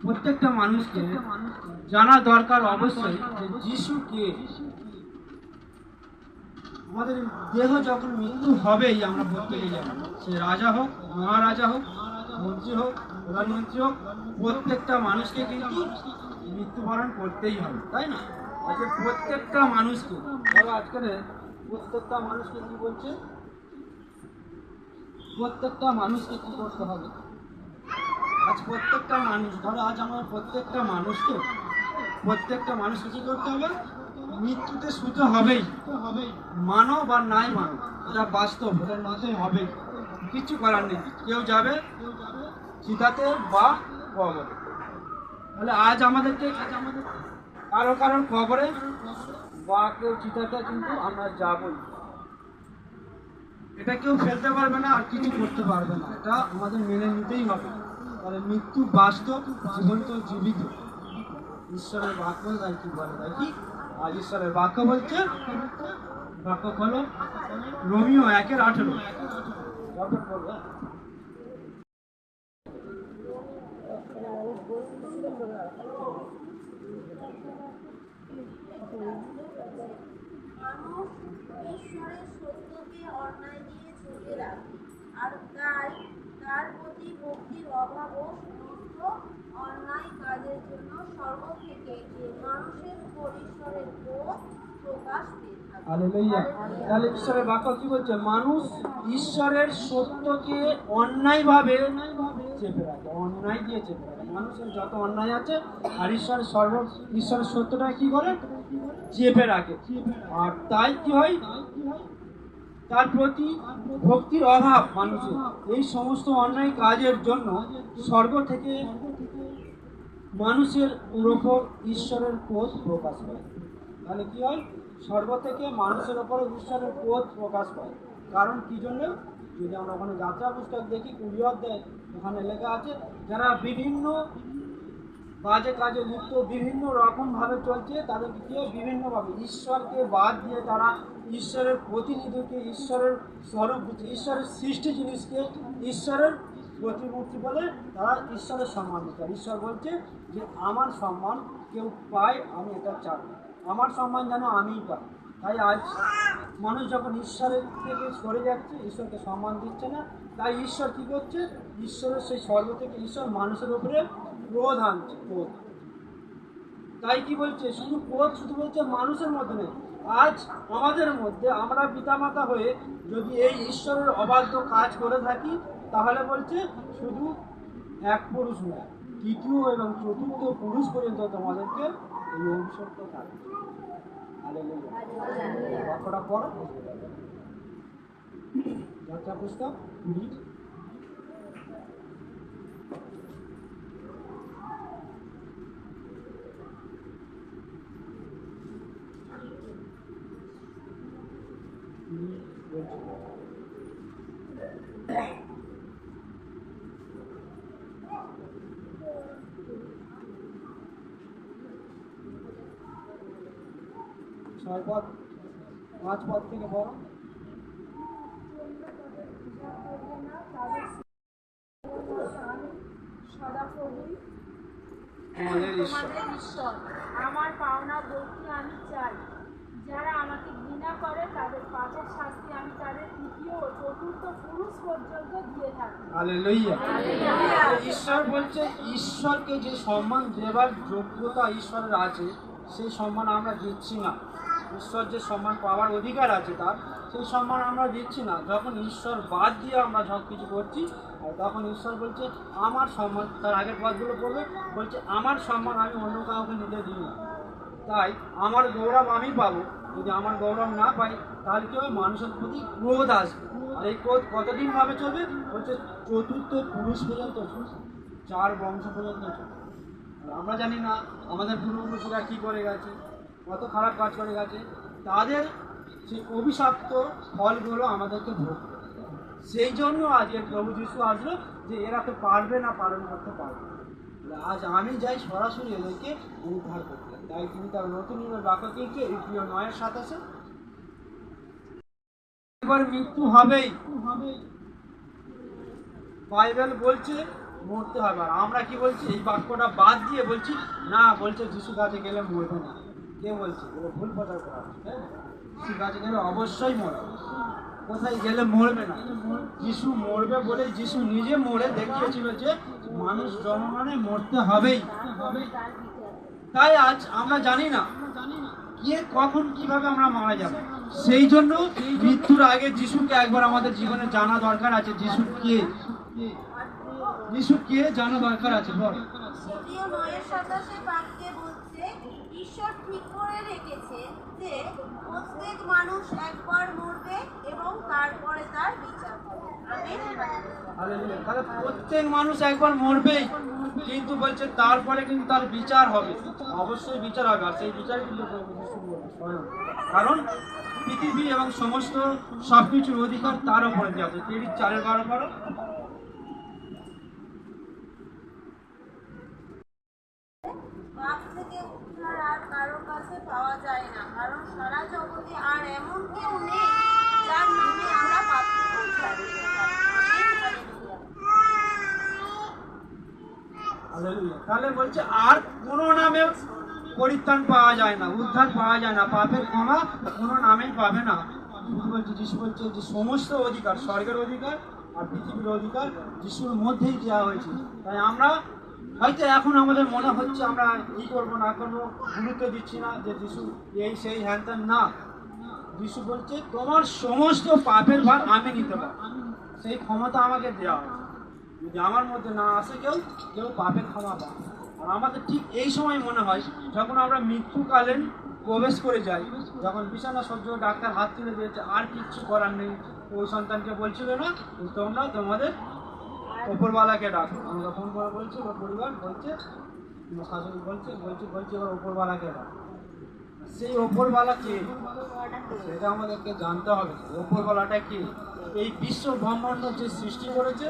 প্রত্যেকটা মানুষকে জানা দরকার অবশ্যই যে যিশু কে। আমাদের দেহ যখন মৃত্যু হবেই আমরা প্রত্যেকে জানি, সে রাজা হোক, মহারাজা হোক, মন্ত্রী হোক, প্রধানমন্ত্রী হোক, প্রত্যেকটা মানুষকে কিন্তু মৃত্যুবরণ করতেই হবে, তাই না? আজকে প্রত্যেকটা মানুষকে, ধরো আজকের প্রত্যেকটা মানুষকে কি বলছে, প্রত্যেকটা মানুষকে কি করতে হবে? আজ প্রত্যেকটা মানুষ, ধরো আজ আমার প্রত্যেকটা মানুষকে কি করতে হবে? মৃত্যুতে শুতে হবেই, মানো বা নাই মানো, এটা বাস্তব, এটার মধ্যে হবেই, কিছু করার নেই। কেউ যাবে চিতাতে বা কবরে। তাহলে আজ আমাদেরকে কারোর কবরে বা কেউ চিতাতে কিন্তু আমরা যাবই। এটা কেউ ফেলতে পারবে না আর কিছু করতে পারবে না, এটা আমাদের মেনে নিতেই হবে। তাহলে মৃত্যু বাস্তব, জীবন তো জীবিত। ঈশ্বরের বাক্য তাই কি বলে, তাই কি? আর ঈশ্বরের বাক্য বলছে, বাক্য হলো রোমিও 1:18। মানুষ ঈশ্বরের সত্যকে অন্যায় দিয়ে চলে রাখে, আর তাই তার প্রতি ভক্তির অভাবও সমস্ত অন্যায় কাজের জন্য স্বর্গ থেকে মানুষের উপর ঈশ্বরের ক্রোধ প্রকাশ পেয়ে থাকে। হালেলুয়া। তাহলে ঈশ্বরের বাক্য কি বলছে? মানুষ ঈশ্বরের সত্যকে অন্যায়ভাবে চেপে রাখে, অন্যায় দিয়ে চেপে রাখে। মানুষের যত অন্যায় আছে আর ঈশ্বরের সত্যটা কি করে? চেপে রাখে। আর তাই কি হয়? তার প্রতি ভক্তির অভাব মানুষের, এই সমস্ত অন্যায় কাজের জন্য স্বর্গ থেকে মানুষের উপর ঈশ্বরের ক্রোধ প্রকাশ পায়। তাহলে কি হয়? স্বর্গ থেকে মানুষের ওপর ঈশ্বরের ক্রোধ প্রকাশ পায়। কারণ কি জন্য? যদি আমরা ওখানে যাত্রা পুস্তক দেখি 20 অধ্যায়, ওখানে লেখা আছে যারা বিভিন্ন বাজে কাজে লিপ্ত, বিভিন্ন রকমভাবে চলছে, তাদেরকে কি হয়? বিভিন্নভাবে ঈশ্বরকে বাদ দিয়ে তারা ঈশ্বরের প্রতিনিধিকে, ঈশ্বরের স্বরূপ, ঈশ্বরের সৃষ্টি জিনিসকে ঈশ্বরের প্রতিমূর্তি বলে তারা ঈশ্বরের সম্মান দিতে। ঈশ্বর বলছে যে আমার সম্মান কেউ পায়, আমি এটা চাই, আমার সম্মান যেন আমিই পাই। তাই আজ মানুষ যখন ঈশ্বরের থেকে সরে যাচ্ছে, ঈশ্বরকে সম্মান দিচ্ছে না, তাই ঈশ্বর কি করছে? ঈশ্বরের সেই স্বর্গ থেকে ঈশ্বর মানুষের উপরে ক্রোধ আনছে, ক্রোধ। তাই কি বলছে? শুধু ক্রোধ শুধু বলছে মানুষের মধ্যে নেই, আজ আমাদের মধ্যে, আমরা পিতামাতা হয়ে যদি এই ঈশ্বরের অবাধ্য কাজ করে থাকি, তাহলে বলছে শুধু এক পুরুষ নয়, তৃতীয় এবং চতুর্থ পুরুষ পর্যন্ত তোমাদেরকে এই অভিশপ্ত থাকবে। হালেলুয়া। বাক্যটা পড়ো, যাত্রা পুস্তক 20। ছয় পদ, 5 পদ থেকে বড়। তোমাদের ঈশ্বর আমার পাওনা বলতে আমি চাই, যারা আমাকে ঘৃণা করে তাদের পাপের শাস্তি আমি তাদের তৃতীয় ও চতুর্থ পুরুষ পর্যন্ত দিয়ে থাকি। হালেলুয়া। ঈশ্বর বলছে ঈশ্বরকে যে সম্মান দেবার যোগ্যতা ঈশ্বরের আছে, সেই সম্মান আমরা দিচ্ছি না। ঈশ্বর যে সম্মান পাওয়ার অধিকার আছে তার, সেই সম্মান আমরা দিচ্ছি না। যখন ঈশ্বর বাদ দিয়ে আমরা সব কিছু করছি, আর তখন ঈশ্বর বলছে আমার সম্মান, তার আগের পদগুলো পড়বে, বলছে আমার সম্মান আমি অন্য কাউকে নিতে দিই না। তাই আমার গৌরব আমি পাবো, যদি আমার গৌরব না পাই তাহলে কি হবে? মানুষের প্রতি ক্রোধ আসবে। আর এই ক্রোধ কতদিন ভাবে চলবে? বলছে চতুর্থ পুরুষ পর্যন্ত, 4 বংশ পর্যন্ত চলবে। আমরা জানি না আমাদের পূর্বপুরুষরা কী করে গেছে, কত খারাপ কাজ করে গেছে, তাদের সেই অভিশপ্ত ফলগুলো আমাদেরকে ভোগ করতে হবে। সেই জন্য আজকে প্রভু যিশু আসলো যে এরা তো পারবে না, পালন করতে পারবে না। আজ আমি যাই সরাসরি এদেরকে উদ্ধার করতে। তাই তিনি তার নতুন নিয়মের বাক্য কিনছে, এই প্রিয় 9:27। এবার মৃত্যু হবেই। বাইবেল বলছে মরতে হবে। আর আমরা কি বলছি, এই বাক্যটা বাদ দিয়ে বলছি না, বলছে যিশু কাছে গেলে মরবে না। কে বলছে? এগুলো ভুল প্রচার করা হচ্ছে, তাই না? যিশু কাছে গেলে অবশ্যই মরবে, কোথায় গেলে মরবে না। যিশু মরবে বলে যিশু নিজে মরে দেখিয়েছিল যে মানুষ জনগণে মরতে হবেই। তাই আজ আমরা জানি না কে কখন কিভাবে আমরা মারা যাব। সেই জন্য মৃত্যুর আগে যিশুকে একবার আমাদের জীবনে জানা দরকার আছে। যিশু কে, যিশু কে জানা দরকার আছে। বল। দ্বিতীয় 9:27 বাক্যে বলছে, ঈশ্বর ঠিক করে রেখেছে যে প্রত্যেক মানুষ একবার মরবে এবং তারপরে তার বিচার হবে। আমেন। হালেলুয়া। তাহলে প্রত্যেক মানুষ একবার মরবেই, কিন্তু বলছে তারপরে কিন্তু তার বিচার হবে। অবশ্যই বিচার হবে, আর সেই বিচার কিন্তু প্রভু যিশু বলবে স্বয়ং। কারণ পৃথিবী এবং সমস্ত সবকিছুর অধিকার তার উপরে দেওয়া আছে। 4:12 করো। পাপ থেকে উদ্ধার আর কারো কাছে পাওয়া যায় না, কারণ সারা জগতে আর এমন কেউ নেই যার নামে আমরা পাপ থেকে উদ্ধার পেতে পারি। আমেন। হালেলুয়া। তাহলে বলছে আর কোনো নামে পরিত্রাণ পাওয়া যায় না, উদ্ধার পাওয়া যায় না, পাপের ক্ষমা কোনো নামেই পাবে না। বলছে যিশু বলছে যে সমস্ত অধিকার, স্বর্গের অধিকার আর পৃথিবীর অধিকার যিশুর মধ্যেই দেওয়া হয়েছে। তাই আমরা হয়তো এখন আমাদের মনে হচ্ছে আমরা কি করবো না করবো, গুরুত্ব দিচ্ছি না যে যিশু এই সেই হ্যান ত্যান না। যিশু বলছে তোমার সমস্ত পাপের ভার আমি নিতে পারি, সেই ক্ষমতা আমাকে দেওয়া হয়েছে। যদি আমার মধ্যে না আসে কেউ কেউ পাপের ক্ষমা পায়। আর আমাদের ঠিক এই সময় মনে হয় যখন আমরা মৃত্যুকালীন প্রবেশ করে যাই, যখন বিছানা সহ্য ডাক্তার হাত তুলে দিয়েছে আর কিচ্ছু করার নেই, ওই সন্তানকে বলছিল না তোমরা তোমাদের ওপরওয়ালাকে ডাকো। আমাকে ফোন করে বলছে, ওর পরিবার বলছে, শাশুড়ি বলছে বলছে বলছে ওর ওপরওয়ালাকে ডাকো। সেই ওপরওয়ালা কে সেটা আমাদেরকে জানতে হবে। ওপরওয়ালাটা কে? এই বিশ্ব ব্রহ্মাণ্ড যে সৃষ্টি করেছে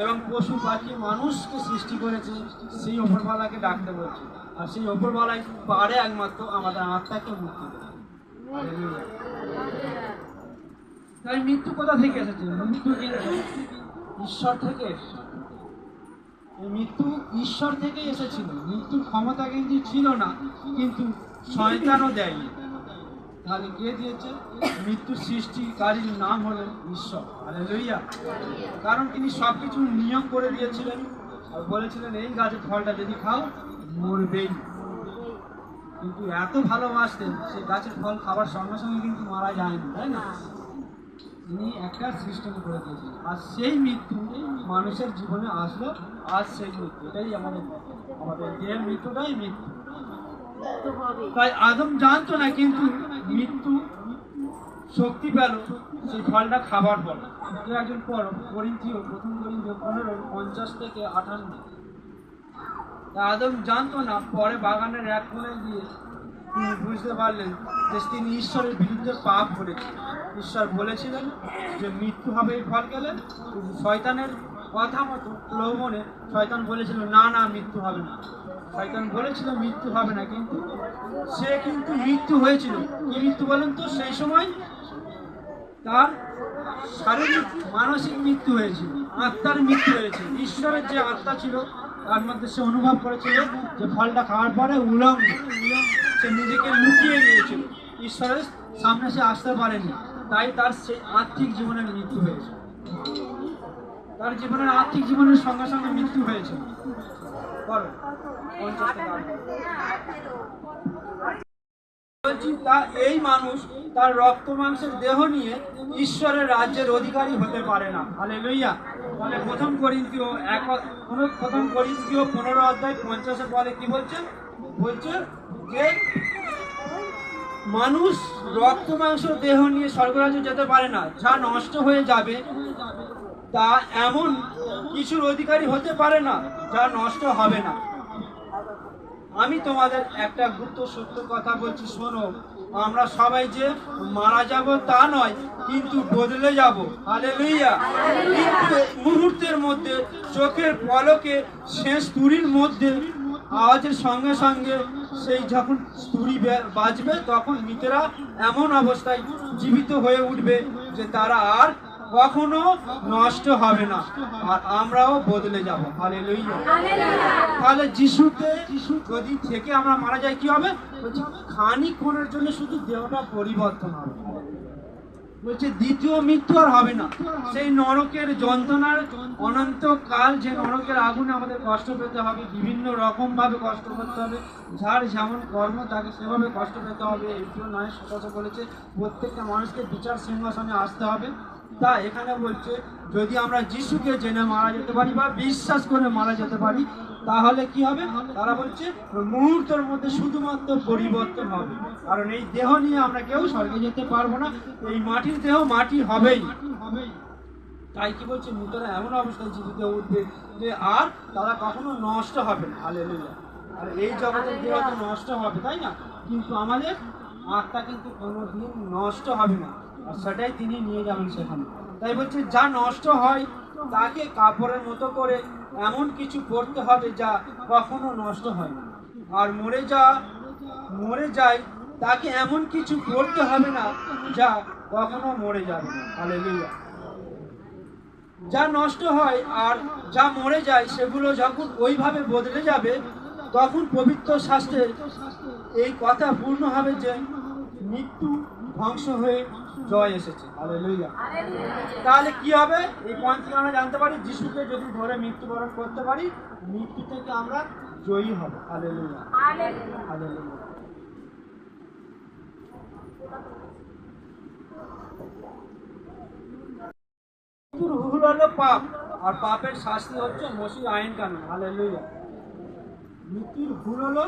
এবং পশু পাখি মানুষকে সৃষ্টি করেছে, সেই ওপরওয়ালাকে ডাকতে বলছে। আর সেই ওপরওয়ালাই পারে একমাত্র আমাদের আত্মাকে মুক্তি দেয়। হালেলুয়া। তাই মৃত্যু কোথা থেকে এসেছে? মৃত্যু কিন্তু ঈশ্বর থেকে এসেছে। এই মৃত্যু ঈশ্বর থেকে এসেছিল। মৃত্যুর ক্ষমতা কিন্তু ছিল না, কিন্তু শয়তানও দেয়নি। তাহলে কে দিয়েছে? মৃত্যু সৃষ্টিকারীর নাম হলেন ঈশ্বর। হালেলুয়া। কারণ তিনি সবকিছু নিয়ম করে দিয়েছিলেন আর বলেছিলেন এই গাছের ফলটা যদি খাও মরবেই। কিন্তু এত ভালোবাসতেন, সেই গাছের ফল খাবার সঙ্গে সঙ্গে কিন্তু মারা যায়নি, তাই না? তিনি একটা সিস্টেম করে দিয়েছেন, আর সেই মৃত্যু মানুষের জীবনে আসলো। আজ সেই মৃত্যু, এটাই আমাদের দেহের মৃত্যুটাই মৃত্যু। তাই আদম জানতো না, কিন্তু মৃত্যু শক্তি পেল সেই ফলটা খাবার পর। একজন পর করিন্থীয়, প্রথম করিন্থীয় 15:50-58। আদম জানতো না, পরে বাগানের এক কোণে গিয়ে তিনি বুঝতে পারলেন যে তিনি ঈশ্বরের বিরুদ্ধে পাপ করেছেন। ঈশ্বর বলেছিলেন যে মৃত্যু হবে এই ফল খেলে, কিন্তু শয়তানের কথা মতো প্রলোভনে শয়তান বলেছিল না না মৃত্যু হবে না। শয়তান বলেছিল মৃত্যু হবে না, কিন্তু সে কিন্তু মৃত্যু হয়েছিল। কি মৃত্যু বলেন তো? সেই সময় তার শারীরিক মানসিক মৃত্যু হয়েছিল, আত্মার মৃত্যু হয়েছিল। ঈশ্বরের যে আত্মা ছিল তার মধ্যে সে অনুভব করেছিল যে ফলটা খাওয়ার পরে উলঙ্গ, সে নিজেকে লুকিয়ে নিয়েছিল, ঈশ্বরের সামনে সে আসতে পারেনি। তাই তার সেই আর্থিক জীবনের মৃত্যু হয়েছে। তার জীবনের আর্থিক জীবনের সঙ্গে সঙ্গে মৃত্যু হয়েছে। বলো 50 থেকে 58। বলছি তা এই মানুষ তার রক্ত মাংসের দেহ নিয়ে ঈশ্বরের রাজ্যের অধিকারী হতে পারে না। হালেলুয়া। তাহলে প্রথম করিন্থীয় 15:50 বলে কি বলছে? বলছে যে মানুষ রক্ত মাংস দেহ নিয়ে স্বর্গরাজ্যে যেতে পারে না। যা নষ্ট হয়ে যাবে তা এমন কিছুর অধিকারী হতে পারে না যা নষ্ট হবে না। আমি তোমাদের একটা গুপ্ত সত্য কথা বলছি, শোনো। আমরা সবাই যে মারা যাব তা নয়, কিন্তু বদলে যাব। হালেলুয়া। কিন্তু মুহূর্তের মধ্যে, চোখের পলকে, শেষ তুড়ির মধ্যে আওয়াজের সঙ্গে সঙ্গে সেই যখন তুড়ি বাজবে, তখন মৃতেরা এমন অবস্থায় জীবিত হয়ে উঠবে যে তারা আর কখনো নষ্ট হবে না, আর আমরাও বদলে যাব। হালেলুয়া। তাহলে যিশুতে যদি থেকে আমরা মারা যাই কি হবে? বলছে খানিকক্ষণের জন্য শুধু দেহটা পরিবর্তন হবে। বলছে দ্বিতীয় মৃত্যু আর হবে না। সেই নরকের যন্ত্রণার অনন্তকাল, যে নরকের আগুনে আমাদের কষ্ট পেতে হবে, বিভিন্ন রকম ভাবে কষ্ট করতে হবে, যার যেমন কর্ম তাকে সেভাবে কষ্ট পেতে হবে। এইটিও নয়, কথা বলেছে প্রত্যেকটা মানুষকে বিচার সিংহাসনে আসতে হবে। তা এখানে বলছে যদি আমরা যিশুকে জেনে মারা যেতে পারি বা বিশ্বাস করে মারা যেতে পারি, তাহলে কি হবে? তারা বলছে মুহূর্তের মধ্যে শুধুমাত্র পরিবর্তন হবে। কারণ এই দেহ নিয়ে আমরা কেউ স্বর্গে যেতে পারবো না, এই মাটির দেহ মাটি হবেই। তাই কি বলছে, মৃতরা এমন অবস্থায় জীবিত উঠবে যে আর তারা কখনো নষ্ট হবে না। হালেলুয়া। আর এই জগতের দেহ তো নষ্ট হবে, তাই না? কিন্তু আমাদের আত্মা কিন্তু কোনোদিন নষ্ট হবে না, আর সেটাই তিনি নিয়ে যাবেন সেখানে। তাই বলছে যা নষ্ট হয় তাকে কাপড়ের মতো করে এমন কিছু পড়তে হবে যা কখনো নষ্ট হয় না, আর মরে যায় তাকে এমন কিছু পড়তে হবে না যা কখনো মরে যাবে না। হালেলুয়া। যা নষ্ট হয় আর যা মরে যায় সেগুলো যখন ওইভাবে বদলে যাবে, তখন পবিত্র শাস্ত্রের এই কথা পূর্ণ হবে যে মৃত্যু ধ্বংস হয়ে জয় এসেছে। হালেলুয়া। তাহলে কি হবে? এই পয়েন্ট থেকে আমরা জানতে পারি যিশুকে যদি ধরে মৃত্যুবরণ করতে পারি, মৃত্যু থেকে আমরা জয়ী হব। হালেলুয়া। হালেলুয়া। মৃত্যুর ভুল হলো পাপ, আর পাপের শাস্তি হচ্ছে মসির আইন কানুন। হালেলুয়া। মৃত্যুর ভুল হলো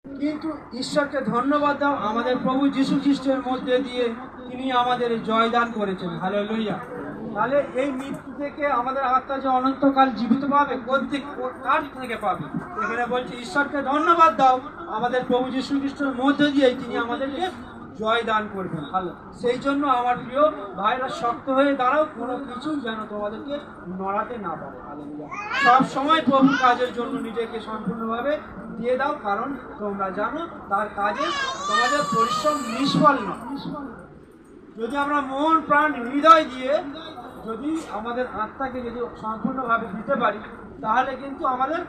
কিন্তু ঈশ্বরকে ধন্যবাদ দাও, আমাদের প্রভু যীশু খ্রিস্টের মধ্যে দিয়ে তিনি আমাদের জয়দান করেছেন। হালেলুয়া। তাহলে এই মৃত্যু থেকে আমাদের আত্মা যে অনন্তকাল জীবিত পাবে, কার থেকে পাবে? এখানে বলছে ঈশ্বরকে ধন্যবাদ দাও, আমাদের প্রভু যীশু খ্রিস্টের মধ্যে দিয়ে তিনি আমাদেরকে জয় দান করবেন। ভালো, সেই জন্য আমার প্রিয় ভাইরা শক্ত হয়ে দাঁড়াও, কোনো কিছু যেন তোমাদেরকে নড়াতে না পারে। হালেলুয়া। সব সময় প্রভুর কাজের জন্য নিজেকে সম্পূর্ণভাবে দিয়ে দাও, কারণ তোমরা জানো তার কাজে তোমাদের পরিশ্রম নিষ্ফল নয়। যদি আমরা মন প্রাণ হৃদয় দিয়ে যদি আমাদের আত্মাকে যদি সম্পূর্ণভাবে দিতে পারি, তাহলে কিন্তু আমাদের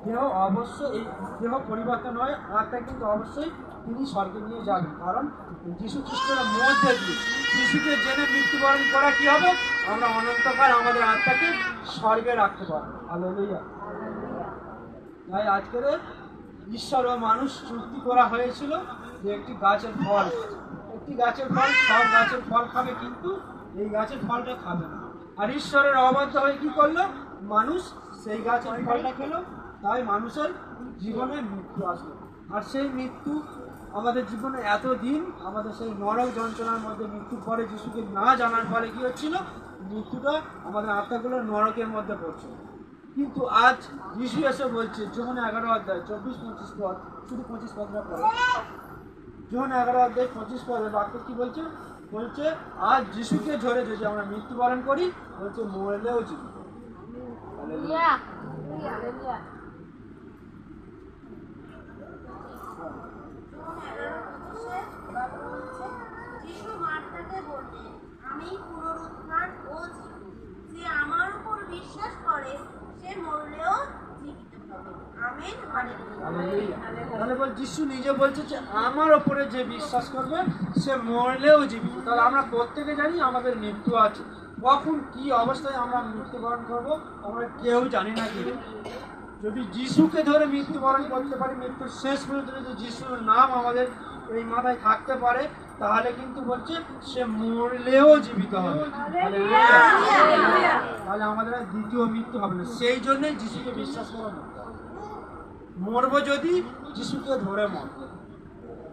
দেহ অবশ্যই, এই দেহ পরিবর্তন হয়, আত্মা কিন্তু অবশ্যই তিনি স্বর্গে নিয়ে যাবেন। কারণ যীশু খ্রিস্টের মধ্যে দিয়ে যিশুকে জেনে মৃত্যুবরণ করা কি হবে? আমরা অনন্তকাল আমাদের আত্মাকে স্বর্গে রাখতে পারবো। হালেলুয়া। তাই আজকের ঈশ্বর ও মানুষ চুক্তি করা হয়েছিল যে একটি গাছের ফল, সব গাছের ফল খাবে, কিন্তু এই গাছের ফলটা খাবে না। আর ঈশ্বরের অবাধ্য হয়ে কি করলো? মানুষ সেই গাছের ফলটা খেলো, তাই মানুষের জীবনে মৃত্যু আসলো। আর সেই মৃত্যু আমাদের জীবনে এতদিন আমাদের সেই নরক যন্ত্রণার মধ্যে, মৃত্যুর পরে যিশুকে না জানার ফলে কি হচ্ছিল? মৃত্যুটা আমাদের আত্মাগুলো নরকের মধ্যে পড়ছিল। কিন্তু আজ যিশু এসে বলছে, যোহন 11 অধ্যায় 24-25 পদ, শুধু 25 পদটা পড়ে, যোহন 11 অধ্যায় 25 পদের বাক্য কি বলছে? বলছে আজ যিশুকে ধরে যদি আমরা মৃত্যুবরণ করি, বলছে মরলেও জীবিত। যিশু মার্থাকে বললেন, আমি পুনরুত্থান ও জীবন, যে আমার উপর বিশ্বাস করে সে মরলেও জীবিত হবে। আমেন। তাহলে বল যিশু নিজে বলছে যে আমার ওপরে যে বিশ্বাস করবে সে মরলেও জীবিত। তাহলে আমরা প্রত্যেকে জানি আমাদের মৃত্যু আছে, কখন কি অবস্থায় আমরা মৃত্যুবরণ করবো আমরা কেউ জানি না। কিন্তু যদি যিশুকে ধরে মৃত্যুবরণ করতে পারি, মৃত্যুর শেষ পর্যন্ত যদি যিশুর নাম আমাদের এই মাথায় থাকতে পারে, তাহলে কিন্তু বলছে সে মরলেও জীবিত হবে। তাহলে আমাদের আর দ্বিতীয় মৃত্যু হবে না। সেই জন্যই যিশুকে বিশ্বাস করা দরকার। মরবো যদি যিশুকে ধরে মরবো,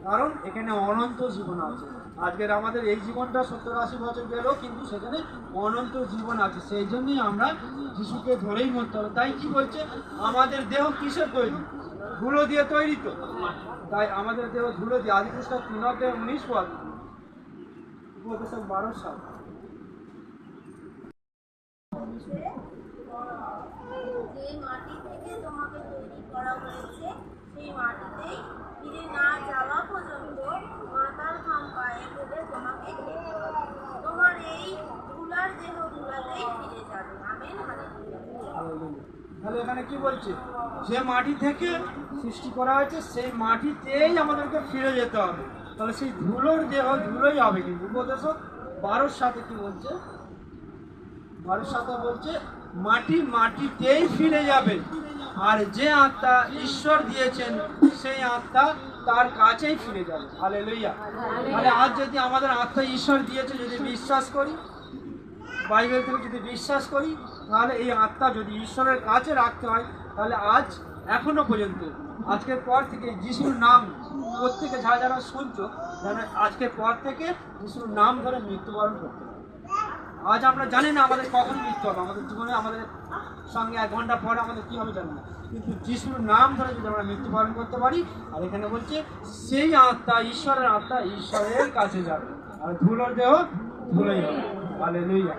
কারণ এখানে অনন্ত জীবন আছে। আজকের আমাদের এই জীবনটা 70-80 বছর গেল, কিন্তু সেখানে অনন্ত জীবন আছে। সেই জন্যই আমরা যিশুকে ধরেই মরতে হবে। তাই কি বলছে? আমাদের দেহ কিসের তৈরি? ধুলো দিয়ে তৈরি তো। তাই আমাদের দেহ ধুলো দিয়ে, আদিপুস্তক 3:19 পদ, উপদেশক 12 সাল। যে মাটি থেকে তোমাকে তৈরি করা হয়েছে সেই মাটিতেই ফিরে না যাওয়া পর্যন্ত তোমার এই ধুলার দেহ ধুলাতেই ফিরে যাবে। আমেন। হালেলুয়া। তাহলে এখানে কি বলছে, যে মাটি থেকে সৃষ্টি করা হয়েছে সেই মাটিতেই আমাদেরকে ফিরে যেতে হবে। তাহলে সেই ধুলোর দেহ ধুলোই হবে। কিন্তু উপদেশক 12 সাথে কি বলছে, 12 সাথে বলছে মাটি মাটিতেই ফিরে যাবে, আর যে আত্মা ঈশ্বর দিয়েছেন সেই আত্মা তার কাছেই ফিরে যাবে। হালেলুয়া। তাহলে আজ যদি আমাদের আত্মা ঈশ্বর দিয়েছে, যদি বিশ্বাস করি, বাইবেল থেকে যদি বিশ্বাস করি, তাহলে এই আত্মা যদি ঈশ্বরের কাছে রাখতে হয়, তাহলে আজ এখনো পর্যন্ত আজকের পর থেকে যিশুর নাম প্রত্যেকে যারা যারা শুনছো, যেন আজকের পর থেকে যিশুর নাম ধরে মৃত্যুবরণ করতে হবে। আজ আমরা জানি না আমাদের কখন মৃত্যু হবে, আমাদের জীবনে আমাদের সঙ্গে 1 ঘন্টা পরে আমাদের কী হবে জানি না, কিন্তু যিশুর নাম ধরে যদি আমরা মৃত্যুবরণ করতে পারি, আর এখানে বলছে সেই আত্মা, ঈশ্বরের আত্মা ঈশ্বরের কাছে যাবে, আর ধুলোর দেহ ধুলোই হবে। হালেলুয়া।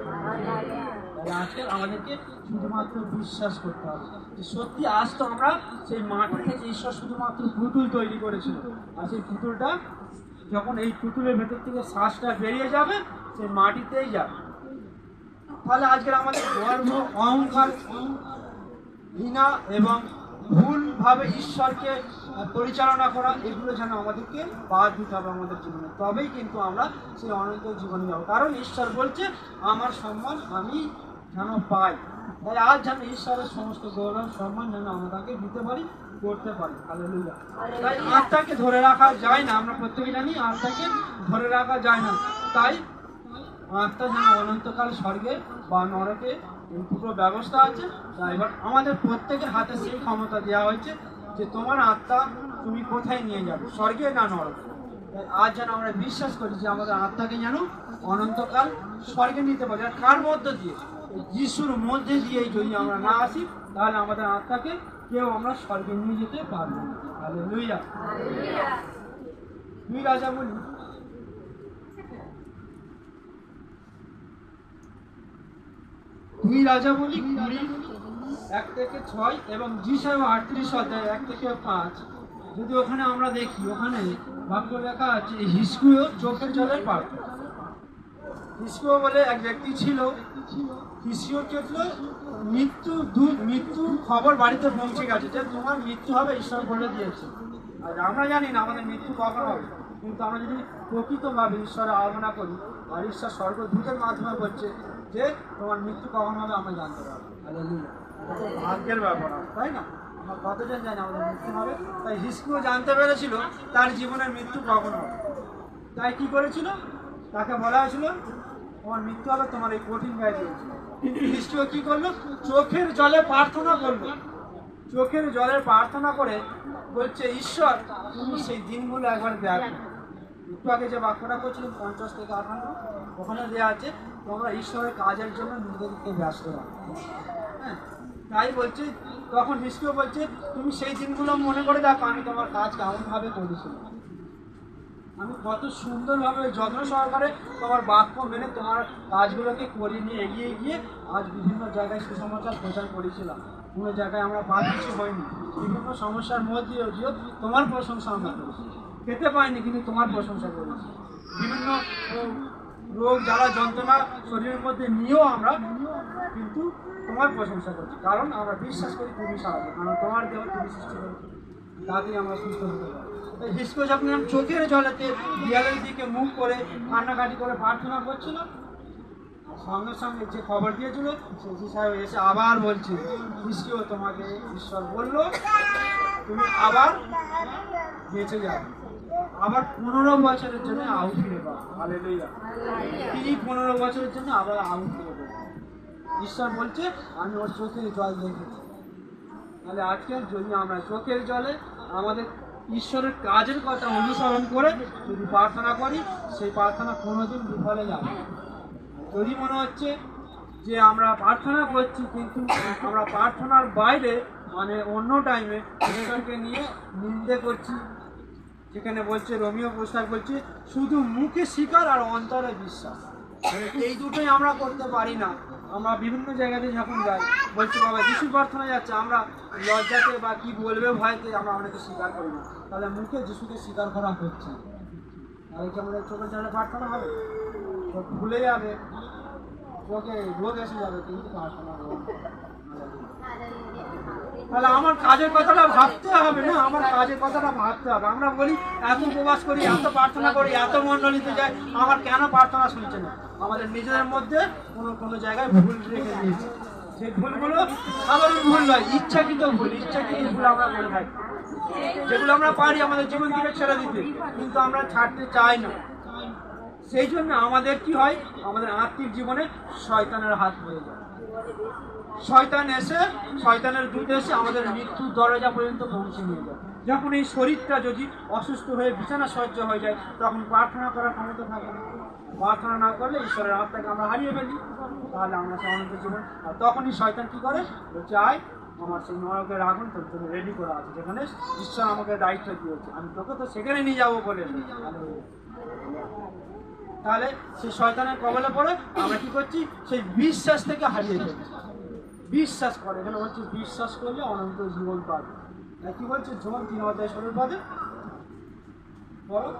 তাহলে আজকে আমাদেরকে শুধুমাত্র বিশ্বাস করতে হবে যে সত্যি আজ তো আমরা সেই মাটি থেকে ঈশ্বর শুধুমাত্র পুতুল তৈরি করেছিল, আর সেই পুতুলটা যখন এই পুতুলের ভেতর থেকে শ্বাসটা বেরিয়ে যাবে সেই মাটিতেই যাবে। তাহলে আজকের আমাদের গর্ব, অহংকার, ঘৃণা এবং ভুলভাবে ঈশ্বরকে পরিচালনা করা, এগুলো যেন আমাদেরকে বাদ দিতে হবে আমাদের জীবনে, তবেই কিন্তু আমরা সেই অনন্ত জীবনে যাবো। কারণ ঈশ্বর বলছে আমার সম্মান আমি যেন পাই। তাই আজ যেন ঈশ্বরের সমস্ত গৌরব সম্মান যেন আমাদেরকে দিতে পারি, করতে পারি। হালেলুয়া। তাই আত্মাকে ধরে রাখা যায় না, আমরা প্রত্যেকে জানি আত্মাকে ধরে রাখা যায় না। তাই আত্মা যেন অনন্তকাল স্বর্গে বা নরকে এই দুটো ব্যবস্থা আছে। তাই এবার আমাদের প্রত্যেকের হাতে সেই ক্ষমতা দেওয়া হয়েছে যে তোমার আত্মা তুমি কোথায় নিয়ে যাবে, স্বর্গে না নরকে। তাই আজ যেন আমরা বিশ্বাস করি যে আমাদের আত্মাকে যেন অনন্তকাল স্বর্গে নিতে পারি। আর কার মধ্য দিয়ে? যিশুর মধ্যে দিয়েই যদি আমরা না আসি, তাহলে আমাদের আত্মাকে কেউ আমরা স্বর্গে নিয়ে যেতে পারবো না। হালেলুয়া। 2 রাজা বলি 2 রাজা বলি 20:1-6 এবং যিশায়া 38 অধ্যায় 1-5। যদি ওখানে আমরা দেখি, ওখানে বাক্য লেখা আছে হিস্কিয় চোখের জলের প্রার্থনা। হিস্কিয় বলে এক ব্যক্তি ছিল, হিস্কিয়র ক্ষেত্রে মৃত্যু খবর বাড়িতে পৌঁছে গেছে যে তোমার মৃত্যু হবে, ঈশ্বর বলে দিয়েছে। আর আমরা জানি না আমাদের মৃত্যু কখন হবে, কিন্তু আমরা যদি প্রকৃতভাবে ঈশ্বরের আরাধনা করি আর ঈশ্বর স্বর্গদূতের মাধ্যমে বলছে যে তোমার মৃত্যু কখন হবে, আমরা জানতে পারবো। হালেলুয়া। এটা ভাগ্যের ব্যাপার, তাই না? আমরা কতজন জানি আমাদের মৃত্যু হবে। তাই হিস্কিয় জানতে পেরেছিল তার জীবনের মৃত্যু কখন হবে। তাই কি করেছিল, তাকে বলা হয়েছিল তোমার মৃত্যু হবে, তোমার এই কঠিন গায়ে দিয়েছিল। কিন্তু হিস্কিয় কি করলো, চোখের জলে প্রার্থনা করলো। চোখের জলের প্রার্থনা করে বলছে ঈশ্বর তুমি সেই দিনগুলো একবার দেখো। একটু আগে যে বাক্যটা করছিলাম 50-58, ওখানে দেওয়া আছে তোমরা ঈশ্বরের কাজের জন্য নিজেদেরকে ব্যস্ত রাখো। হ্যাঁ, তাই বলছে, তখন হিস্কিয় বলছে তুমি সেই দিনগুলো মনে করে দেখো আমি তোমার কাজ কেমনভাবে করেছিলাম, আমি কত সুন্দরভাবে যত্ন সহকারে তোমার বাক্য মেনে তোমার কাজগুলোকে করিয়ে নিয়ে এগিয়ে গিয়ে আজ বিভিন্ন জায়গায় সুসমাচার প্রচার করেছিলাম। কোনো জায়গায় আমরা বাদ কিছু হয়নি, বিভিন্ন সমস্যার মধ্যে দিয়েও তোমার প্রশংসা আমরা করেছি। খেতে পাইনি কিন্তু তোমার প্রশংসা করেছি। বিভিন্ন রোগ জ্বালা যন্ত্রণা শরীরের মধ্যে নিয়েও আমরা কিন্তু তোমার প্রশংসা করছি, কারণ আমরা বিশ্বাস করি তুমি সাহায্য, কারণ তোমার দেহ তুমি সৃষ্টি করেছো, তাতেই আমরা সুস্থ হতে পারি। তাই হিস্কিয় যখন চোখের জলেতে দেয়ালের দিকে মুখ করে কান্নাকাটি করে প্রার্থনা করছিল, সঙ্গে সঙ্গে যে খবর দিয়েছিল সে সাহেব এসে আবার বলছে হিস্কিয় তোমাকে ঈশ্বর বললো তুমি আবার বেঁচে যাবে, আবার 15 বছরের জন্য আহু ফিরে পাবো। হালেলুয়া। তিনি 15 বছরের জন্য আবার আহু ফিরে পাবো। ঈশ্বর বলছে আমি ওর চোখের জল দেখেছি। তাহলে আজকে যদি আমরা চোখের জলে আমাদের ঈশ্বরের কাজের কথা অনুসরণ করে যদি প্রার্থনা করি, সেই প্রার্থনা কোনোদিন বিফলে যাবে না। যদি মনে হচ্ছে যে আমরা প্রার্থনা করছি কিন্তু আমরা প্রার্থনার বাইরে মানে অন্য টাইমে ঈশ্বরকে নিয়ে নিন্দে করছি, যেখানে বলছে রোমীয় পুস্তক বলছে শুধু মুখে স্বীকার আর অন্তরে বিশ্বাস, এই দুটোই আমরা করতে পারি না। আমরা বিভিন্ন জায়গাতে যখন যাই বলছি বাবা যিশু প্রার্থনা যাচ্ছে, আমরা লজ্জাতে বা কি বলবে ভয়তে আমরা অনেকে স্বীকার করি না, তাহলে মুখে যিশুকে স্বীকার করা হচ্ছে। তাহলে কি আমাদের চোখের জলে প্রার্থনা হবে? চোখ ভুলে যাবে, চোখে রোগ এসে যাবে, কিন্তু প্রার্থনা হবে না। তাহলে আমার কাজের কথাটা ভাবতে হবে না, আমার কাজের কথাটা ভাবতে হবে। আমরা বলি এত উপবাস করি, এত প্রার্থনা করি, এত মণ্ডলীতে যাই, আমার কেন প্রার্থনা শুনছে না? আমাদের নিজেদের মধ্যে কোনো কোনো জায়গায় ভুল রেখে দিয়েছি। সেই ভুলগুলো সাধারণ ভুল নয়, ইচ্ছাকৃত ভুল। ইচ্ছাকৃত ভুল আমরা করে থাকি, যেগুলো আমরা পারি আমাদের জীবন থেকে ছেড়ে দিতে, কিন্তু আমরা ছাড়তে চাই না। সেই জন্য আমাদের কি হয়, আমাদের আত্মিক জীবনে শয়তানের হাত হয়ে যায়। শয়তান এসে, শয়তানের দূত এসে আমাদের মৃত্যুর দরজা পর্যন্ত পৌঁছে নিয়ে যায়। যখন এই শরীরটা যদি অসুস্থ হয়ে বিছানা সহ্য হয়ে যায়, তখন প্রার্থনা করার ক্ষমতা থাকে না। প্রার্থনা না করলে ঈশ্বরের আত্মাকে আমরা হারিয়ে ফেলি, তাহলে আমরা সে অনন্ত জীবন। আর তখনই শয়তান কি করে, চাই আমার সেই নরকের আগুন তোর জন্য রেডি করা আছে, যেখানে ঈশ্বর আমাকে দায়িত্ব দিয়েছে, আমি তোকে তো সেখানে নিয়ে যাবো বলে। তাহলে সেই শয়তানের কবলে পড়ে আমরা কি করছি, সেই বিশ্বাস থেকে হারিয়ে ফেলছি। বিশ্বাস করে, এখানে বলছে বিশ্বাস করলে অনন্ত জীবন পাবে। কি বলছে জন 3:16 বলো।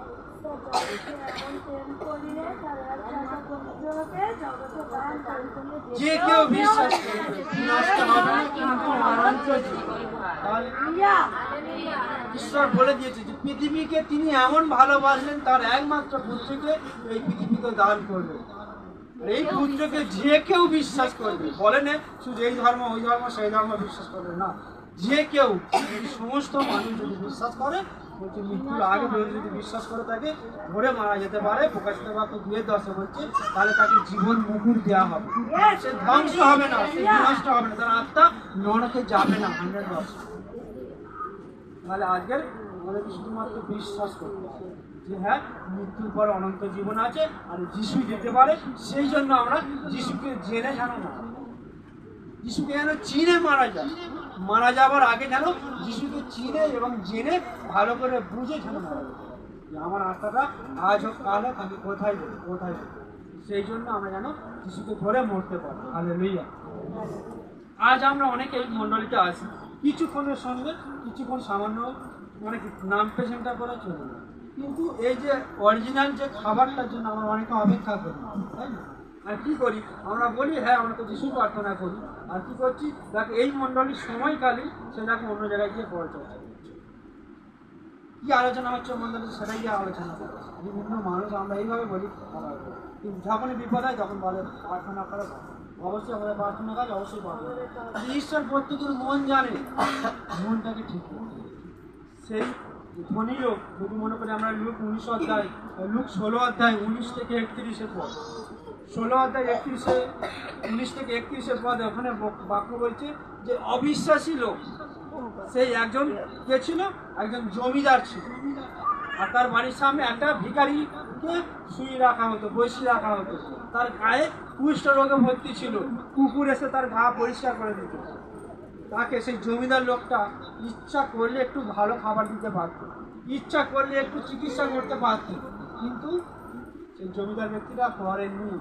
যে কেউ বিশ্বাস করবে নষ্ট হবে না, কিন্তু অনন্ত জীবন। তাহলে ঈশ্বর বলে দিয়েছে যে পৃথিবীকে তিনি এমন ভালোবাসলেন, তার একমাত্র পুত্রকে এই পৃথিবীকে দান করবে। এই পুত্রকে যে কেউ বিশ্বাস করবে, বলে না শুধু এই ধর্ম ওই ধর্ম সেই ধর্ম বিশ্বাস করবে না, যে কেউ, সমস্ত মানুষ যদি বিশ্বাস করে, বলছে মৃত্যুর আগে যদি বিশ্বাস করে তাকে ধরে মারা যেতে পারে, প্রকাশিত বাক্য 2:10 বলছে, তাহলে তাকে জীবন মুকুট দেওয়া হবে। সে ধ্বংস হবে না, সে বিনষ্ট হবে না, তার আত্মা নরকে যাবে না 100%। তাহলে আজকের আমাদেরকে শুধুমাত্র বিশ্বাস করতে হবে যে হ্যাঁ, মৃত্যুর পর অনন্ত জীবন আছে, আর যিশু যেতে পারে। সেই জন্য আমরা যিশুকে জেনে জানো না, যিশুকে যেন চিনে মারা যায়, মারা যাবার আগে যেন যিশুকে চিনে এবং জেনে ভালো করে বুঝে যেন মারা যায়, যে আমার আত্মাটা আজ হোক কাল হোক আমি কোথায় যাবো, কোথায় যাবো। সেই জন্য আমরা যেন যিশুকে ধরে মরতে পারি। হালেলুয়া। আজ আমরা অনেকে এই মণ্ডলীতে আসি, কিছুক্ষণের সঙ্গে কিছুক্ষণ সামান্য অনেক নাম পেশেন্টটা করে চলে যায়, কিন্তু এই যে অরিজিনাল যে খাবারটার জন্য আমরা অনেকে অপেক্ষা করি, তাই না? আর কি করি আমরা, বলি হ্যাঁ আমরা তো যিশু প্রার্থনা করি, আর কি করছি দেখ এই মণ্ডলীর সময়কালে সে দেখো অন্য জায়গায় গিয়ে পরিচর্যা করছে। কি আলোচনা হচ্ছে মণ্ডলী, সেটাই গিয়ে আলোচনা করছে। বিভিন্ন মানুষ আমরা এইভাবে বলি, কিন্তু যখনই বিপদ হয় তখন বলে প্রার্থনা করে। অবশ্যই আমাদের প্রার্থনা কাজ অবশ্যই পাবে। ঈশ্বর প্রত্যেকের মন জানে, মনটাকে ঠিক করবে। সেই ধনী লোক যদি মনে করি আমরা লুক 19 অধ্যায়, লুক 16 অধ্যায় 19 থেকে 31 পদ, 16 অধ্যায় 19 থেকে 31 পদে ওখানে বাক্য বলছে যে অবিশ্বাসী লোক, সেই একজন কে ছিল, একজন জমিদার ছিল, আর তার বাড়ির সামনে একটা ভিখারিকে শুয়ে রাখা হতো, বসিয়ে রাখা হতো। তার গায়ে কুষ্ঠ রোগে ভর্তি ছিল, কুকুর এসে তার গা পরিষ্কার করে দিত। তাকে সেই জমিদার লোকটা ইচ্ছা করলে একটু ভালো খাবার দিতে পারত, ইচ্ছা করলে একটু চিকিৎসা করতে পারত, কিন্তু সেই জমিদার ব্যক্তিরা করেননি।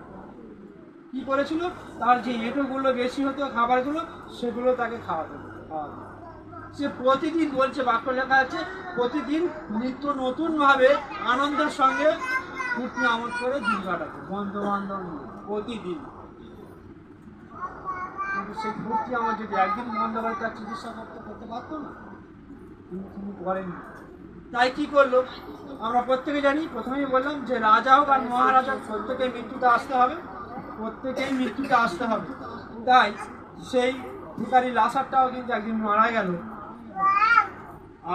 কি করেছিল, তার যে এঁটোগুলো বেশি হতো খাবারগুলো, সেগুলো তাকে খাওয়াতো। সে প্রতিদিন, বলছে বাক্য লেখা আছে, প্রতিদিন নিত্য নতুনভাবে আনন্দের সঙ্গে ফুর্তি আমোদ করে দিন কাটাতো, বন্ধু বান্ধব নিয়ে প্রতিদিন। কিন্তু সেই ফুর্তি আমার যদি একদিন বন্ধ হয়, তার চিকিৎসা করতে পারতো না, কিন্তু তিনি করেননি। তাই কি করলো আমরা প্রত্যেকে জানি, প্রথমেই বললাম যে রাজা হোক আর মহারাজা প্রত্যেকেই মৃত্যুতে আসতে হবে, প্রত্যেকেই মৃত্যুতে আসতে হবে। তাই সেই ভিখারি লাসারটাও কিন্তু একদিন মারা গেল,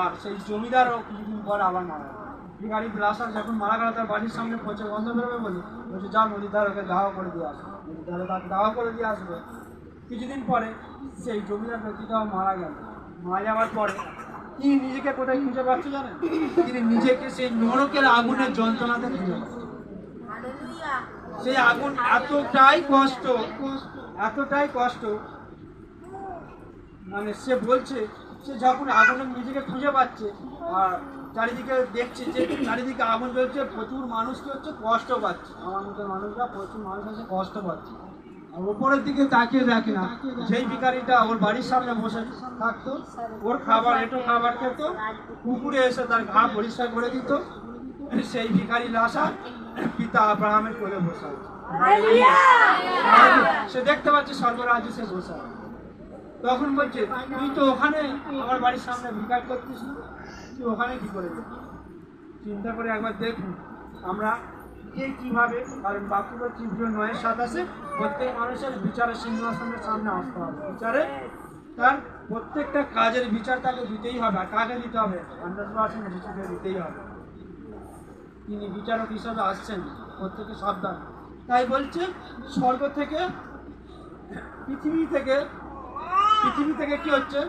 আর সেই জমিদারও কিছুদিন পর আবার মারা গেল। ভিখারি লাসার যখন মারা গেল, তার বাড়ির সামনে পচে গন্ধ বেরোবে বলে বলছে যা নদীর ধারে ওকে দাহ করে দিয়ে আসবে, নদীর ধারে তাকে দাহ করে দিয়ে আসবে। কিছুদিন পরে সেই জমিদার ব্যক্তিটাও মারা গেল। মারা যাওয়ার পরে তিনি নিজেকে কোথায় খুঁজে পাচ্ছে জানেন? তিনি নিজেকে সেই নরকের আগুনের যন্ত্রণাতে খুঁজে পাচ্ছেন। সেই আগুন এতটাই কষ্ট, এতটাই কষ্ট, মানে সে বলছে সে যখন আগুনে নিজেকে খুঁজে পাচ্ছে আর চারিদিকে দেখছে যে চারিদিকে আগুন জ্বলছে, প্রচুর মানুষ কি হচ্ছে, কষ্ট পাচ্ছে। আমার মতো মানুষরা প্রচুর মানুষ আছে কষ্ট পাচ্ছে। আর ওপরের দিকে তাকিয়ে দেখে না, যেই ভিখারিটা ওর বাড়ির সামনে বসে থাকতো, ওর খাবার এঁটো খাবার খেত, কুকুরে এসে তার ঘা পরিষ্কার করে দিত, সেই ভিখারি লাশা পিতা আব্রাহামের কোলে বসে আছে। সে দেখতে পাচ্ছে স্বর্গরাজ্যে সে বসে আছে। তখন বলছে, তুই তো ওখানে আমার বাড়ির সামনে ভিক্ষা করতিস না, তুই ওখানে কি করে গেলি? চিন্তা করে একবার দেখুন আমরা কে কিভাবে, কারণ বাকি বলছি 9:27 প্রত্যেক মানুষের বিচারের সিংহাসনের সামনে আসতে হবে। বিচারে তার প্রত্যেকটা কাজের বিচার তাকে দিতেই হবে। আর কাকে দিতে হবে? 100% যিশুকে দিতেই হবে। তিনি বিচারক হিসাবে আসছেন, প্রত্যেকে সাবধান। তাই বলছে স্বর্গ থেকে পৃথিবী থেকে কি হচ্ছে?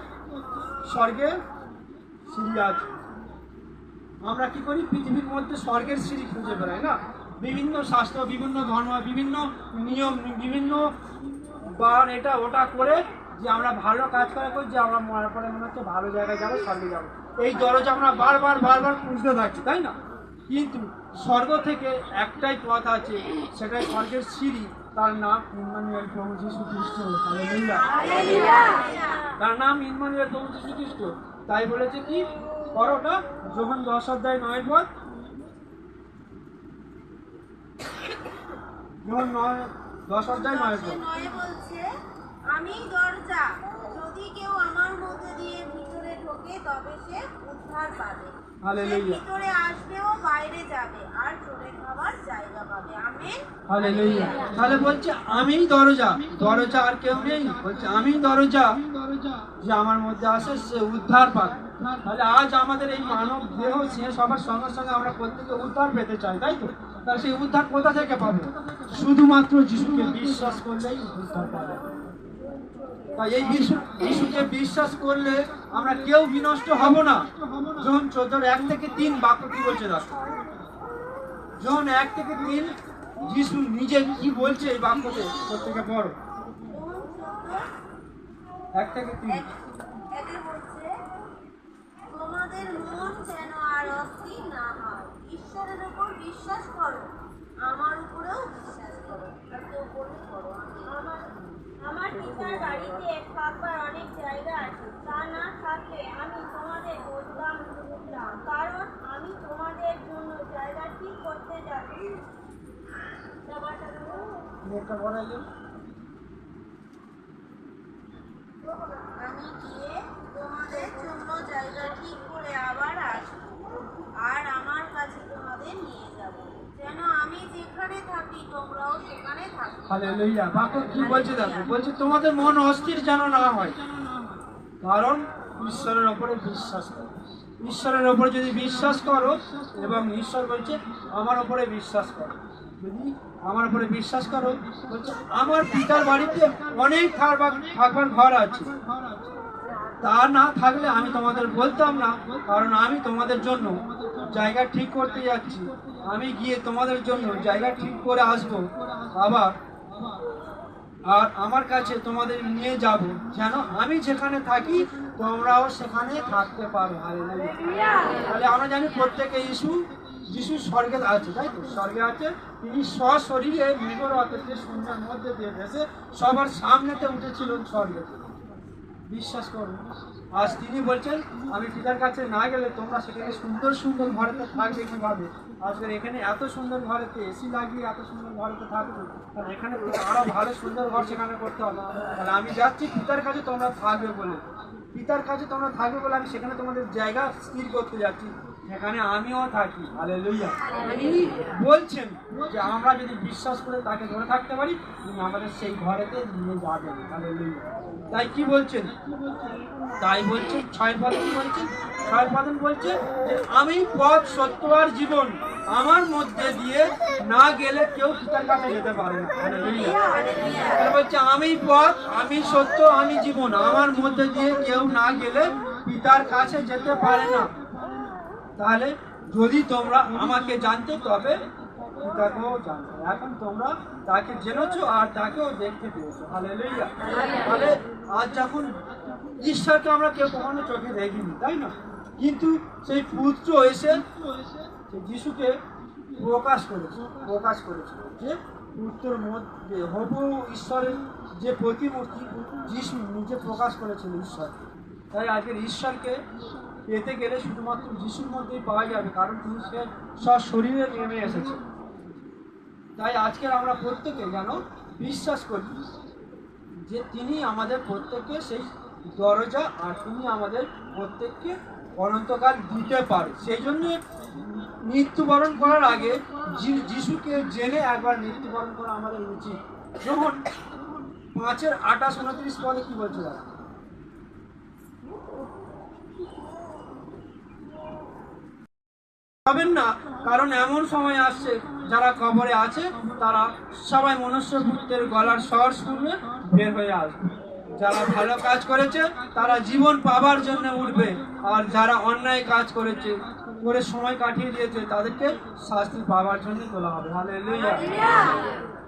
স্বর্গে সিঁড়ি আছে। আমরা কি করি? পৃথিবীর মধ্যে স্বর্গের সিঁড়ি খুঁজে বেড়াই না? বিভিন্ন শাস্ত্র, বিভিন্ন ধর্ম, বিভিন্ন নিয়ম, বিভিন্ন বার এটা ওটা করে যে আমরা ভালো কাজ করা করি, যে আমরা মরার পরে মনে হচ্ছে ভালো জায়গায় যাবো, স্বর্গে যাবো। এই দরজা আমরা বারবার খুঁজতে থাকছি, তাই না? কিন্তু স্বর্গ থেকে একটাই পথ আছে, সেটাই স্বর্গের সিঁড়ি। তার নাম ইম্মানুয়েল, প্রভু যীশু খ্রিস্ট। হালেলুয়া। তার নাম ইম্মানুয়েল, প্রভু যীশু খ্রিস্ট। তাই বলেছে কি করোটা, যোহান 10:9 পদ, যোহান 10:9 পদ বলছে, আমি দরজা, যদি কেউ আমার মধ্যে দিয়ে ভিতরে ঢোকে তবে সে উদ্ধার পাবে। সে হালেলুয়া। ভিতরে আসবেও বাইরে যাবে আর চলে খাবার জায়গা পাবে। আমেন। হালেলুয়া। তাহলে বলছে আমি দরজা, দরজা আর কেউ নেই। বলছে আমি দরজা, যে আমার মধ্যে আসে সে উদ্ধার পাবে। তাহলে আজ আমাদের এই মানব দেহ সে সবার সঙ্গে সঙ্গে আমরা প্রত্যেকে উদ্ধার পেতে চাই, তাই তো? তাহলে সেই উদ্ধার কোথা থেকে পাবে? শুধুমাত্র যিশুকে বিশ্বাস করলেই উদ্ধার পাবে। তাই এই যিশুকে বিশ্বাস করলে আমরা কেউ বিনষ্ট হব না। যোহান 14:1-3 বাক্য কি বলছে দেখো। যোহান 1-3 যিশু নিজে কি বলছে এই বাক্যতে, প্রত্যেকে পড়ো। 1-3 এতে বলছে, তোমাদের মন যেন আর অস্থির না হয়। ঈশ্বরের উপর বিশ্বাস করো, আমার উপরেও বিশ্বাস করো। আর কেউ বলে করো। আমার পিতার বাড়িতে থাকবার অনেক জায়গা আছে, তা না থাকলে আমি তোমাদের বলতাম, কারণ আমি তোমাদের জন্য জায়গা ঠিক করতে যাচ্ছি। একটা বড় আমি গিয়ে তোমাদের জন্য জায়গা ঠিক করে আবার আসবো, আর আমার কাছে তোমাদের নিয়ে যাব, যেন আমি যেখানে থাকি তোমরাও সেখানে থাকো। হালেলুয়া। বাক্য কি বলছে দেখো। বলছে তোমাদের মন অস্থির যেন না হয়, কারণ ঈশ্বরের ওপরে বিশ্বাস করো। ঈশ্বরের ওপরে যদি বিশ্বাস করো, এবং ঈশ্বর বলছে আমার ওপরে বিশ্বাস করো, যদি আমার উপরে বিশ্বাস করো, বলছে আমার পিতার বাড়িতে অনেক থাকবার ঘর আছে, তা না থাকলে আমি তোমাদের বলতাম না, কারণ আমি তোমাদের জন্য জায়গা ঠিক করতে যাচ্ছি। আমি গিয়ে তোমাদের জন্য জায়গা ঠিক করে আসবো আবার, আর আমার কাছে তোমাদের নিয়ে যাব, যেন আমি যেখানে থাকি তোমরাও সেখানে থাকতে পারো। হালেলুয়া। তাহলে আমরা জানি প্রত্যেকে যিশু স্বর্গে আছে, তাই তো? স্বর্গে আছে। তিনি সশরীরে মেঘরথে শূন্যের মধ্যে দিয়ে ভেসে সবার সামনেতে উঠেছিলেন স্বর্গে। বিশ্বাস করুন, আজ তিনি বলছেন আমি পিতার কাছে না গেলে তোমরা সেখানে সুন্দর সুন্দর ঘরেতে থাকবে কিভাবে? আজকের এখানে এত সুন্দর ঘরেতে এসি লাগিয়ে এত সুন্দর ঘরেতে থাকবে, তাহলে এখানে আরো ভালো সুন্দর ঘর সেখানে করতে হবে। তাহলে আমি যাচ্ছি পিতার কাছে তোমরা থাকবে বলে, পিতার কাছে তোমরা থাকবে বলে আমি সেখানে তোমাদের জায়গা স্থির করতে যাচ্ছি, সেখানে আমিও থাকি। হালেলুয়া। তিনি বলছেন যে আমরা যদি বিশ্বাস করে তাকে ধরে থাকতে পারি, তিনি আমাদের সেই ঘরেতে নিয়ে যাবেন। হালেলুয়া। তাই কি বলছেন? তাই বলছেন 6 পদ কি বলছেন? 6 পদ বলছে যে আমি পথ, সত্য আর জীবন, আমার মধ্যে দিয়ে না গেলে কেউ পিতার কাছে যেতে পারে না। হালেলুয়া। বলছে আমি পথ, আমি সত্য, আমি জীবন, আমার মধ্যে দিয়ে কেউ না গেলে পিতার কাছে যেতে পারে না। তাহলে যদি তোমরা আমাকে জানতে, তবে পিতাকেও জানতে। এখন তোমরা তাকে জেনেছো আর তাকেও দেখতে পেয়েছো। হালেলুয়া। তাহলে আজ যখন ঈশ্বরকে আমরা কেউ কখনো চোখে দেখিনি, তাই না? কিন্তু সেই পুত্র এসে যিশুকে প্রকাশ করেছিল, যে পুত্রের মধ্যে হবু ঈশ্বরের যে প্রতিমূর্তি, যিশু নিজে প্রকাশ করেছিল ঈশ্বর। তাই আজকের ঈশ্বরকে পেতে গেলে শুধুমাত্র যিশুর মধ্যেই পাওয়া যাবে, কারণ তিনি সে সশরীরে নেমে এসেছে। তাই আজকের আমরা প্রত্যেকে যেন বিশ্বাস করি যে তিনি আমাদের প্রত্যেককে সেই দরজা, আর তিনি আমাদের প্রত্যেককে অনন্তকাল দিতে পারে। সেই জন্য মৃত্যুবরণ করার আগে যিশুকে জেনে একবার মৃত্যুবরণ করা আমাদের উচিত। যখন 5:28-29 পদে কি বলছে দাদা? হবেন না, কারণ এমন সময় আসছে যারা কবরে আছে তারা সবাই মনুষ্যপুত্রের গলার স্বর শুনবে, বের হয়ে আসবে। যারা ভালো কাজ করেছে তারা জীবন পাবার জন্য উঠবে, আর যারা অন্যায় কাজ করেছে, করে সময় কাটিয়ে দিয়েছে, তাদেরকে শাস্তি পাবার জন্য তোলা হবে। হালেলুয়া।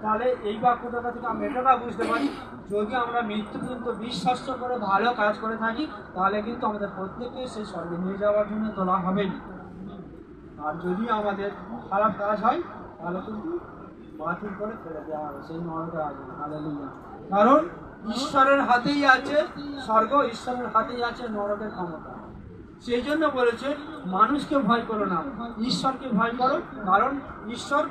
তাহলে এই বাক্যটা থেকে আমরা এটা বুঝতে পারি, যদি আমরা মৃত্যু পর্যন্ত বিশ্বাস করে ভালো কাজ করে থাকি, তাহলে কিন্তু আমাদের প্রত্যেককে সেই স্বর্গে নিয়ে যাওয়ার জন্য তোলা হবেই। আর যদি আমাদের খারাপ কাজ হয় তাহলে কিন্তু বাতিল করে ফেলে দেওয়া হবে, সেই নরকে আসবে। হালেলুয়া। কারণ ঈশ্বরের হাতেই আছে স্বর্গ, ঈশ্বরের হাতেই আছে নরকের ক্ষমতা। সেই জন্য বলেছে মানুষকে ভয় করো না, ঈশ্বরকে ভয় করো, কারণ ঈশ্বর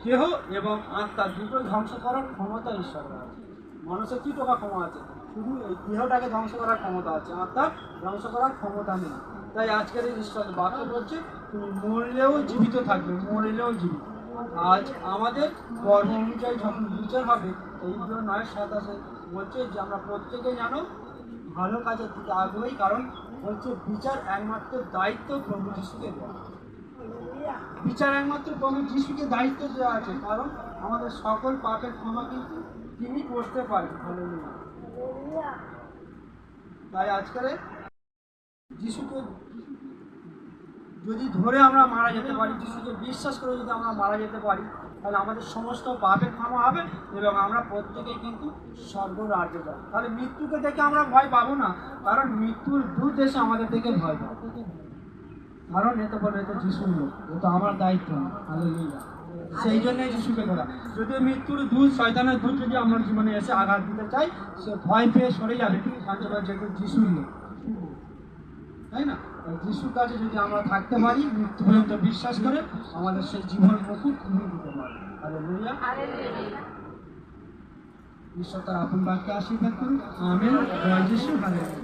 দেহ এবং আত্মা দুটোই ধ্বংস করার ক্ষমতা ঈশ্বরের আছে। মানুষের কি টাকা ক্ষমতা আছে? শুধু এই দেহটাকে ধ্বংস করার ক্ষমতা আছে, আত্মা ধ্বংস করার ক্ষমতা নেই। তাই আজকের এই ঈশ্বরের বাক্য বলছে তুমি মরলেও জীবিত থাকবে, মরলেও জীবিত। আজ আমাদের কর্ম অনুযায়ী যখন বিচার হবে, এইগুলো 9:27 বলছে যে আমরা প্রত্যেকে জানো ভালো কাজের দিকে আগ্রহী, কারণ বলছে বিচার একমাত্র দায়িত্ব প্রভু যিশুকে দেওয়া। বিচার একমাত্র প্রভু যিশুকে দায়িত্ব দেওয়া আছে, কারণ আমাদের সকল পাপের ক্ষমা কিন্তু তিনি করতে পারেন। হালেলুয়া। তাই আজকের যিশুকে যদি ধরে আমরা মারা যেতে পারি, যিশুকে বিশ্বাস করে যদি আমরা মারা যেতে পারি, তাহলে আমাদের সমস্ত পাপের ক্ষমা হবে এবং আমরা প্রত্যেকেই কিন্তু স্বর্গ রাজ্যে যাব। তাহলে মৃত্যুকে দেখে আমরা ভয় পাবো না, কারণ মৃত্যুর দূত এসে আমাদের থেকে ভয় পাবো, কারণ এতে বলে এটা যিশুর লোক, এটা আমার দায়িত্ব না। হালেলুয়া। সেই জন্যই যিশুকে ধরা। যদি মৃত্যুর দূত, শয়তানের দূত যদি আমার জীবনে এসে আঘাত দিতে চাই, সে ভয় পেয়ে সরে যাবে, কারণ যেহেতু যিশুর লোক, তাই না? যিশুর কাছে যদি আমরা থাকতে পারি মৃত্যু পর্যন্ত বিশ্বাস করে, আমাদের সেই জীবন মুকুট খুলে দিতে পারে। হালেলুয়া। ঈশ্বর তার আপন বাক্যে আশীর্বাদ করুন। আমেন। জয় যিশু। হালেলুয়া।